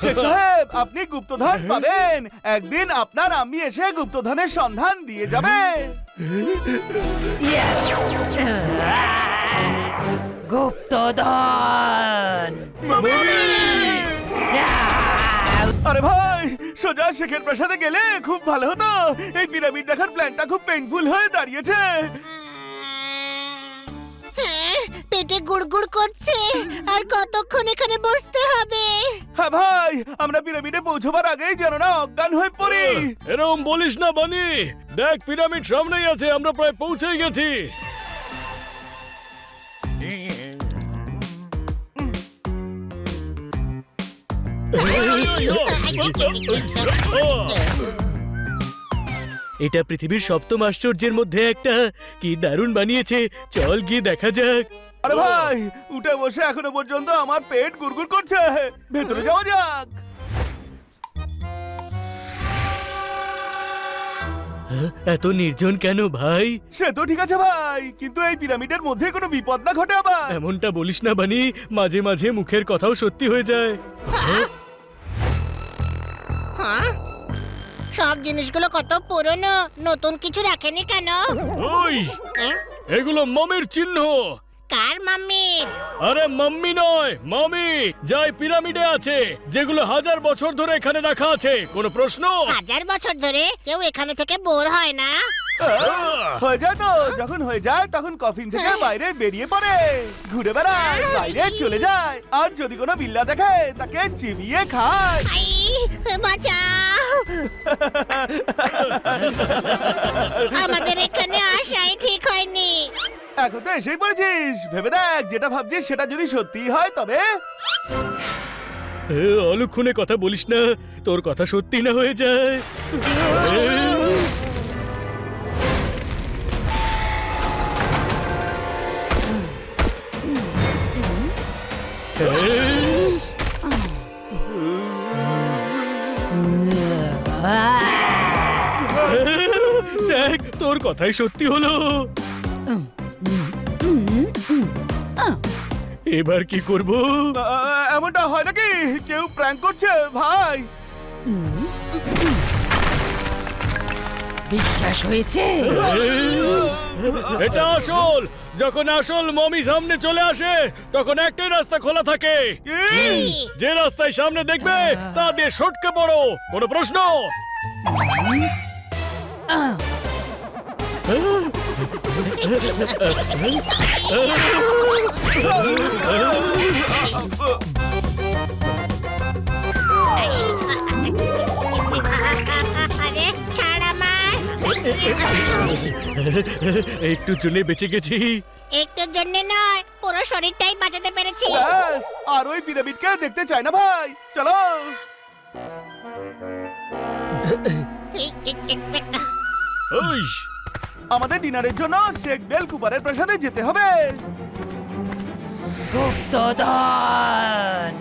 শেখ সাহেব, আপনি গুপ্তধন পাবেন। একদিন আপনার আম্মি এসে গুপ্তধনের সন্ধান দিয়ে যাবে। গুপ্তধন। আরে ভাই, সোজা শেখের প্রাসাদে গেলে খুব ভালো হতো। এই পিরামিড দেখার প্ল্যানটা খুব পেইনফুল হয়ে দাঁড়িয়েছে। হ্যাঁ, পেটে গুড়গুড় করছে। আর কতক্ষণ এখানে বসতে হবে? হ্যাঁ ভাই, আমরা পিরামিডে পৌঁছবার আগেই যেন না অজ্ঞান হয়ে পড়ি। এরকম বলিস না বানি, দেখ পিরামিড সামনেই আছে, আমরা প্রায় পৌঁছেই গেছি। এটা পৃথিবীর সপ্তম আশ্চর্যের মধ্যে একটা। কি দারুণ বানিয়েছে, চল গিয়ে দেখা যাক। আরে ভাই, উঠে বসে এখনো পর্যন্ত আমার পেট গুড়গুড় করছে। ভেতরে যাওয়া যাক। এত নির্জন কেন ভাই? সে তো ঠিক আছে ভাই, কিন্তু এই পিরামিডের মধ্যে কোনো বিপদ না ঘটে আবার। এমনটা বলিস না বানি, মাঝে মাঝে মুখের কথাও সত্যি হয়ে যায়। হ্যাঁ, সব জিনিসগুলো কত পুরনো, নতুন কিছু রাখেনি কেন? ওই হ্যাঁ? এগুলো মমির চিহ্ন। কার মাম্মি? আরে মাম্মি নয়, মামি, যাই পিরামিডে আছে, যেগুলো 1000 বছর ধরে এখানে রাখা আছে। কোনো প্রশ্ন? 1000 বছর ধরে কেউ এখানে থেকে বোর হয় না? হয়ে যায় তো, যখন হয়ে যায় তখন কফিন থেকে বাইরে বেরিয়ে পড়ে, ঘুরে বেড়ায়, বাইরে চলে যায়। আর যদি কোনো বিল্লা দেখে তাকে চিবিয়ে খায়। আই, বাঁচাও! আমাদের এখানে আসাই ঠিক হয়নি। এখন তো এসেই পড়েছিস, ভেবে দেখ, যেটা ভাবছিস সেটা যদি সত্যি হয় তবে। অলক্ষণে কথা বলিস না, তোর কথা সত্যি না হয়ে যায়। দেখ, তোর কথাই সত্যি হলো। এবার কি করব? এমনটা হয় নাকি? কেউ প্র্যাঙ্ক করছে ভাই। বিশ্বাস হয়েছে? এটা আসল। যখন আসল মমি সামনে চলে আসে তখন একটাই রাস্তা খোলা থাকে। কি? যে রাস্তায় সামনে দেখবে তা দিয়ে সটকে পড়ো। কোনো প্রশ্ন? আহ, আরে ছাড় আমার! একটু জন্য বেঁচে গেছি। একটুর জন্য নয়, পুরো শরীরটাই বাঁচাতে পেরেছি। ব্যাস, আর ওই পিরামিডকে দেখতে চাই না ভাই। চলো। ওই আমাদের ডিনারের জন্য শেখ বেল কুপারের প্রাসাদে যেতে হবে। গুপ্তধন।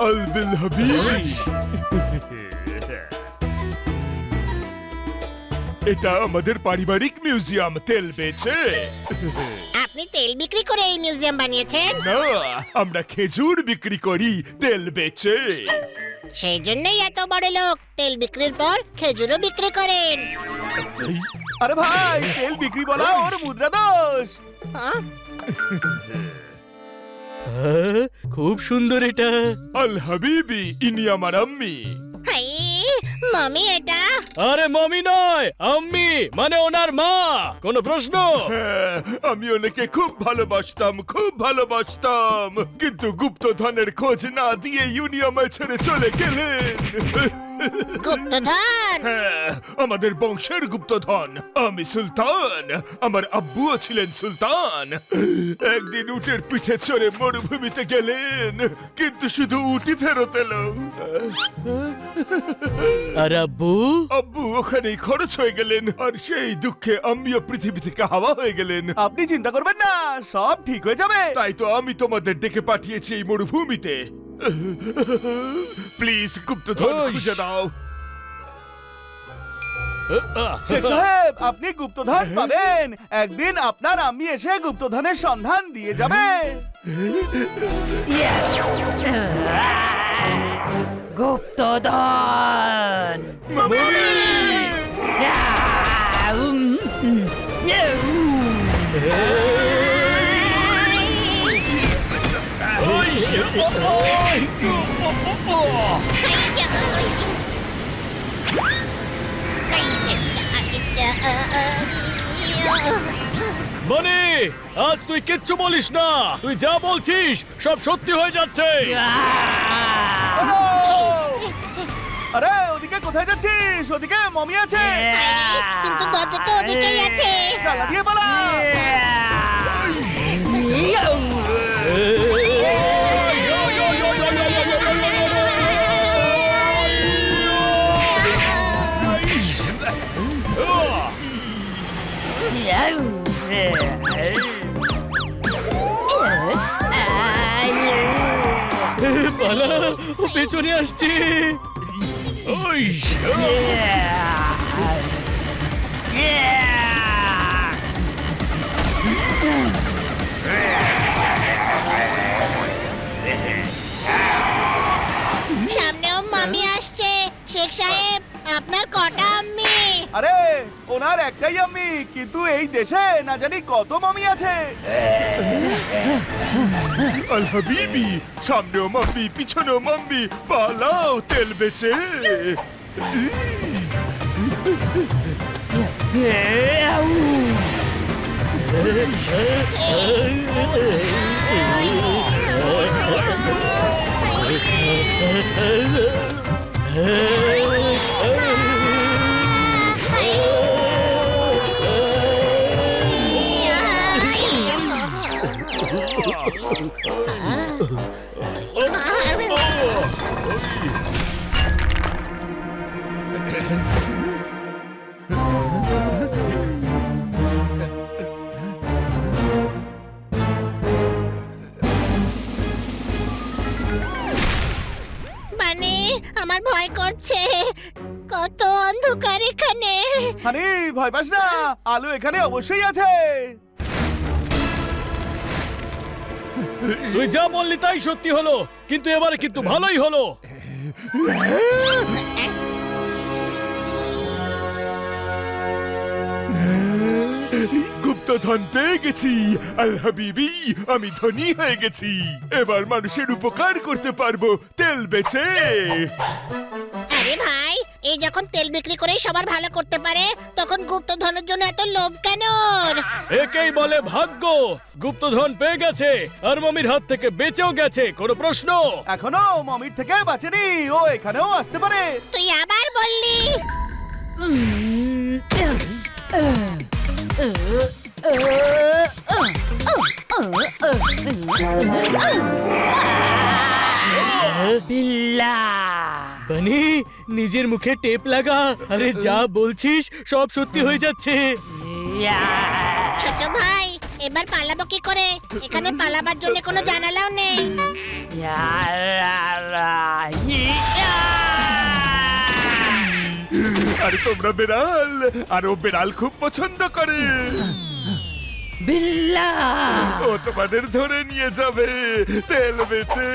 আলবিল হাবিবি, এটা আমাদের পারিবারিক মিউজিয়াম। তেল বেচে? আপনি তেল বিক্রি করে এই মিউজিয়াম বানিয়েছেন? না, আমরা খেজুর বিক্রি করি তেল বেচে। সেই জন্যই এত বড় লোক, তেল বিক্রির পর খেজুরও বিক্রি করেন। আরে ভাই, তেল বিক্রি বলা ওর মুদ্রা দোষ। হ্যাঁ? খুব সুন্দর এটা। আল হাবিবি, ইনি আমার আম্মি। হাই, মামি এটা? আরে মমি নয়, আম্মি, মানে ওনার মা। কোনো প্রশ্ন? হ্যাঁ, আমি ওনাকে খুব ভালোবাসতাম, খুব ভালোবাসতাম, কিন্তু গুপ্তধনের খোঁজ না দিয়ে উনি আমায় ছেড়ে চলে গেলেন। গুপ্তধন? হ্যাঁ, আমাদের বংশের গুপ্তধন। আমি সুলতান, আমার আব্বুও ছিলেন সুলতান। একদিন উটের পিঠে চড়ে মরুভূমিতে গেলেন, কিন্তু শুধু উটি ফেরত এলো। আর আব্বু? আব্বু ওখানেই খরচ হয়ে গেলেন, আর সেই দুঃখে আমিও পৃথিবী থেকে হাওয়া হয়ে গেলেন। আপনি চিন্তা করবেন না, সব ঠিক হয়ে যাবে। তাই তো আমি তোমাদের ডেকে পাঠিয়েছি এই মরুভূমিতে। প্লিজ গুপ্তধন ওই। খুঁজে দাও। শেখ সাহেব আপনি গুপ্তধন পাবেন একদিন আপনার আম্মি এসে গুপ্তধনের সন্ধান দিয়ে যাবে Yes! গুপ্তধন বনি, আজ তুই কিচ্ছু বলিস না। তুই যা বলছিস সব সত্যি হয়ে যাচ্ছে। আরে ওদিকে কোথায় যাচ্ছিস ওদিকে মমি আছে কিন্তু দরজা তো ওদিকেই আছে। জানলা দিয়ে পালা পালা, ও পেছনে আসছে। ওই, সামনেও মামি আসছে। শেখ সাহেব আপনার কটা আম্মি? আরে ওনার একটাই আম্মি কিন্তু এই দেশে না জানি কত মমি আছে আল হাবিবি, সামনেও মাম্মি পিছনেও মাম্মি, পালাও তেল বেচে। মানে আমার ভয় করছে, কত অন্ধকার এখানে। হানি ভয় পাস না আলো এখানে অবশ্যই আছে তুই যা বললি তাই সত্যি হলো, কিন্তু এবারে কিন্তু ভালোই হলো। গুপ্তধন পেয়ে গেছি আল হাবিবি, আমি ধনী হয়ে গেছি। এবার মানুষের উপকার করতে পারবো তেল বেচে। আরে ভাই, এই যখন তেল বিক্রি করে সবার ভালো করতে পারে তখন গুপ্তধনের জন্য এত লোভ কেন ওর? একেই বলে ভাগ্য। গুপ্তধন পেয়ে গেছে আর মমির হাত থেকে বেঁচেও গেছে, কোনো প্রশ্ন? এখনো মমির থেকে বাঁচেনি ও এখানেও আসতে পারে তুই আবার বললি? বিল্লা বানি, নিজের মুখে টেপ লাগা। আরে যা বলছিস সব সত্যি হয়ে যাচ্ছে। ছোট ভাই, এবার পালাবো কি করে? এখানে পালাবার জন্য কোনো জানালাও নেই। আর তোমরা বেড়াল, আর ও বেড়াল খুব পছন্দ করে। বিল্লা ও তোমাদের ধরে নিয়ে যাবে তেল বেচে।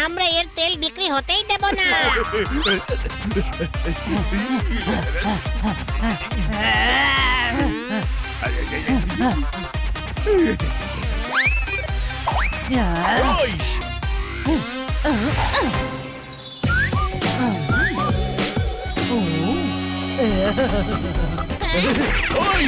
আমরা এর তেল বিক্রি হতেই দেব না। ওই, ওই,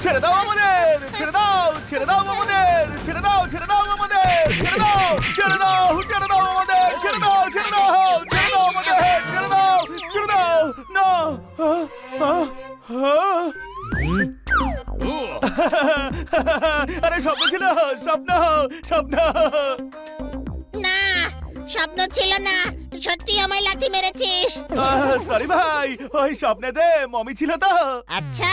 ছেড়ে দাও আমাদের, ছেড়ে দাও, ছেড়ে দাও আমাদের, ছেড়ে দাও, ছেড়ে দাও আমাদের, ছেড়ে দাও, ছেড়ে দাও, ছেড়ে দাও আমাদের, ছেড়ে দাও, ছেড়ে দাও, ছেড়ে দাও আমাদের, ছেড়ে দাও, ছেড়ে দাও, না। আরে স্বপ্ন ছিল, স্বপ্ন, স্বপ্ন। না, স্বপ্ন ছিল না, তুই সত্যি আমায় লাথি মেরেছিস। সরি ভাই, ওই স্বপ্নেতে মমি ছিল তো। আচ্ছা,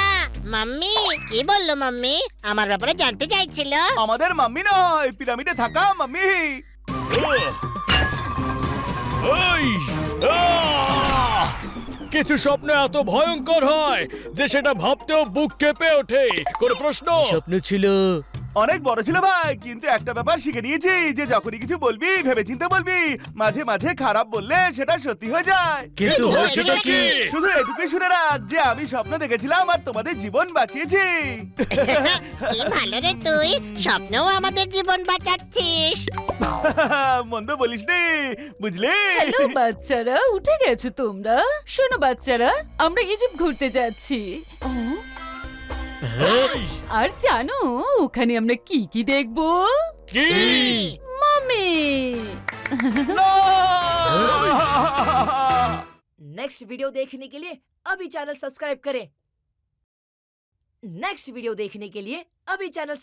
মাম্মি কি বললো মাম্মি? আমার ব্যাপারে জানতে চাইছিল। আমাদের মাম্মি নয়, পিরামিডে থাকা মাম্মি। ওই! আহ! কিছু স্বপ্ন এত ভয়ঙ্কর হয় যে সেটা ভাবতেও বুক কেঁপে ওঠে। কোনো প্রশ্ন? স্বপ্ন ছিল অনেক বড় ছিল ভাই, কিন্তু একটা ব্যাপার শিখে নিয়েছি যে যখনই কিছু বলবি ভেবেচিন্তে বলবি। মাঝে মাঝে খারাপ বললে সেটা সত্যি হয়ে যায়। কিন্তু হয়েছেটা কি? শুধু এটুকুই শুনে রাখ যে আমি স্বপ্ন দেখেছিলাম আর তোমাদের জীবন বাঁচিয়েছি। কি ভালো রে তুই, স্বপ্নও আমাদের জীবন বাঁচাচ্ছিস। মন্দ বলিসনি, বুঝলি? হ্যালো বাচ্চারা, উঠে গেছো তোমরা? শোনো বাচ্চারা, আমরা ইজিপ্ট ঘুরতে যাচ্ছি। ও, আর জানো ওখানে আমরা কি কি দেখবো? কি? মামি। না! नेक्स्ट वीडियो देखने के लिए अभी चैनल सब्सक्राइब करें। नेक्स्ट वीडियो देखने के लिए अभी चैनल